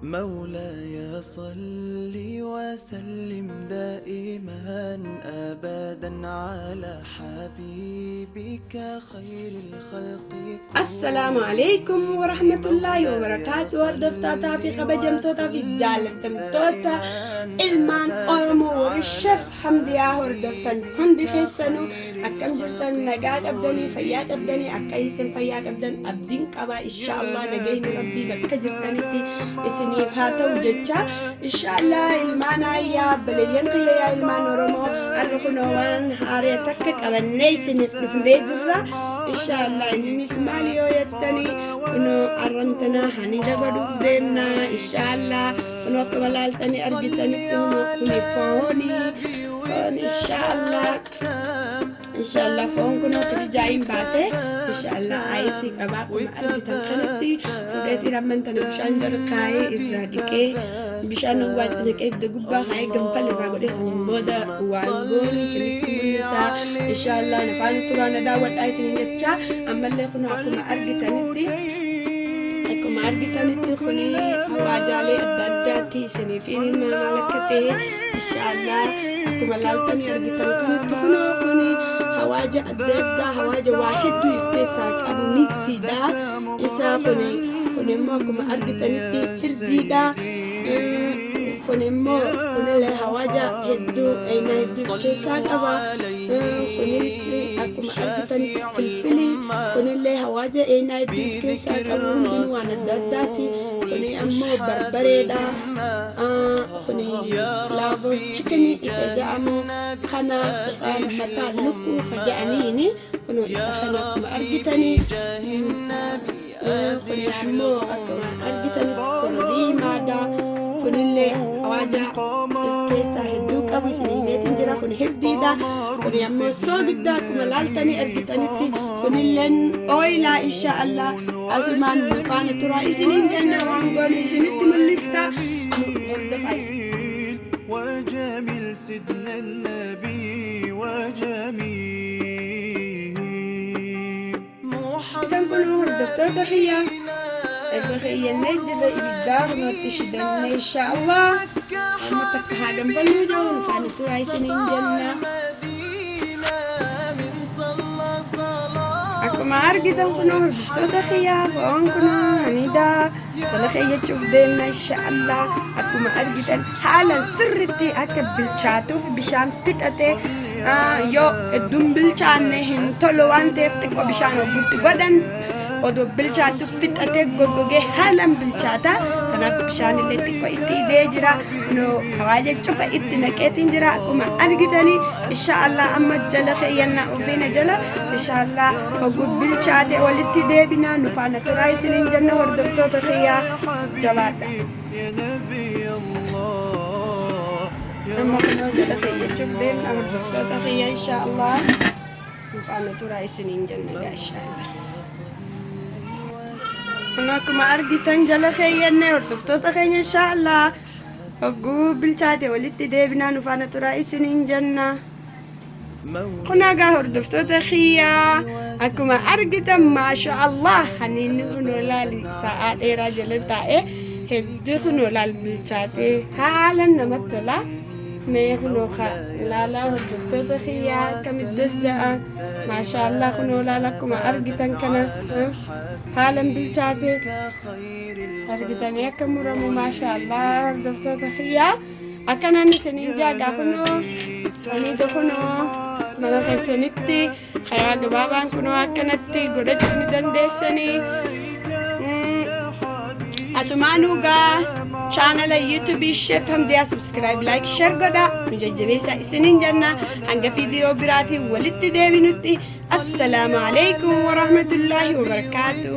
مولاي صل وسلم دائما أبدا على حبيبك خير الخلق. السلام عليكم ورحمة الله وبركاته. هردفتاتا في خبجمتوتا في جالتمتوتا ilmaan Oromoo warri Sheef Hamdiyaa hordoftan hundi keessanuu akkam jirtan, nagaa qabdanii, fayyaa qabdanii, akka isin fayyaa qabdan abdiin qaba. Inshaallah nagayni rabbii bakka jirtanitti isiniif haa ta'u jecha. Inshaallah ilmaan ayyaa baleeyyan kiyyaa ilmaan Oromoo har'a kunoo waan haaraa takka qabannee isiniif dhufnee jirra. Inshaallah innis maal yoo jettanii kunoo arrantanaa hani jabaduuf deemna. Inshaallah kunoo akkuma laaltanii argitanitti kuni fooni inshaallah foon kunoo firiijaayin baasee inshaallah ayisii qabaa kuma argitan kanatti fudheetiin ammantana bishaan jala kaayee irraa dhiqee bishaan waatti naqee ibidda gubbaa kaayee ganfal irraa godhee saniin booda waan goonu isinitti mul'isa. Inshaallah nafaan turaan daawwadhaa isiniin jecha ammallee kunoo akkuma argitanitti kuni hawaajaalee adda addaatti isiniif inni maal akka ta'e inshaallah akkuma laaltanii argitan kanatti kunoo kuni hawaaja adda addaa hawaaja waa hedduu of keessaa qabu miksiidha. Isaa kuni immoo akkuma argitanitti hirdiidha. kunillee hawaaja hedduu aynaa hedduu of keessaa qaba. Kunis akkuma argitanitti filfilii kunillee hawaaja aynaa hedduu of keessaa qabu. Hundinuu waan adda addaati. Kuni ammoo barbareedha. Kuni flavor chicken isa jedhamu kana mataa lukkuu jedhaniini kunoo isa kana akkuma argitanii. Kuni ammoo akkuma argitanitti kororiimaadha. kunillee hawaaja of keessaa hedduu qabu isiniineetiin jira. Kun hirdiidha. Kuni ammoo soogidda akkuma laaltanii argitanitti kunilleen ooyilaa inshaallah asumaan faana turaa isiniin jenna waan goonu isinitti mul'ista. Hordofaa isin. وجميل سيدنا النبي وجميل محمد كل هردفتوتا خيا الرخية النجرة إبداغ نوتشدن إن شاء الله أمتك هاجم فالوجه ونفعني تراي سنين جنة أكما أرقدن كنو هردفتوتا خيا فأون كنو هنيدا تلخية تشوف دينا إن شاء الله أكما أرقدن حالا سرتي أكب بالشاتو في بشان فتأتي يو الدم بالشانهن طلوان تفتك وبشان وبوتي قدن odoo bilchaatu fixatee goggogee haalaan bilchaata. Kanaaf bishaan illee xiqqoo itti hidhee jira. Kunoo hawaaja cufa itti naqeetiin jira akkuma argitanii. Inshaallah amma jala keeyyannaa ofiina jala inshaallah hogguu bilchaate walitti deebinaa nu faana turaa isiniin jenna hordoftoota kiyyaa jabaadha. Amma kunoo jala keeyyachuuf deemna hordoftoota kiyyaa inshaallah nu faana turaa isiniin jenna inshaallah. Akkuma argitan jala keeyyannee hordoftoota keenya inshaallah hogguu bilchaate walitti deebinaa nu faana turaa isiniin jenna. Kun egaa hordoftoota kiyyaa akkuma argitan maashaallah haniinni kunoo laali sa'aa dheeraa jala taa'e hedduu kunoo laal bilchaate haalaan namatti tola. Mee kunoo laalaa hordoftoota kiyyaa akkamitti dassa'a maashaallah kunoo laala akkuma argitan kana haalaan bilchaate argitanii akka muramu maashaallah hordoftoota kiyyaa akkanaan isiniin jaagaa kunoo aniitu kunoo mana keessanitti karaa gabaabaan kunoo akkanatti godhachuu ni dandeessanii. Asumaanuu gaa chaanala YouTube Sheef Hamdiyaa subscribe like share godhaa nu jajjabeessaa isiniin jenna. Hanga viidiyoo biraatiin walitti deebinutti assalaamu alaykum wa rahmatullahi wa barakatuh.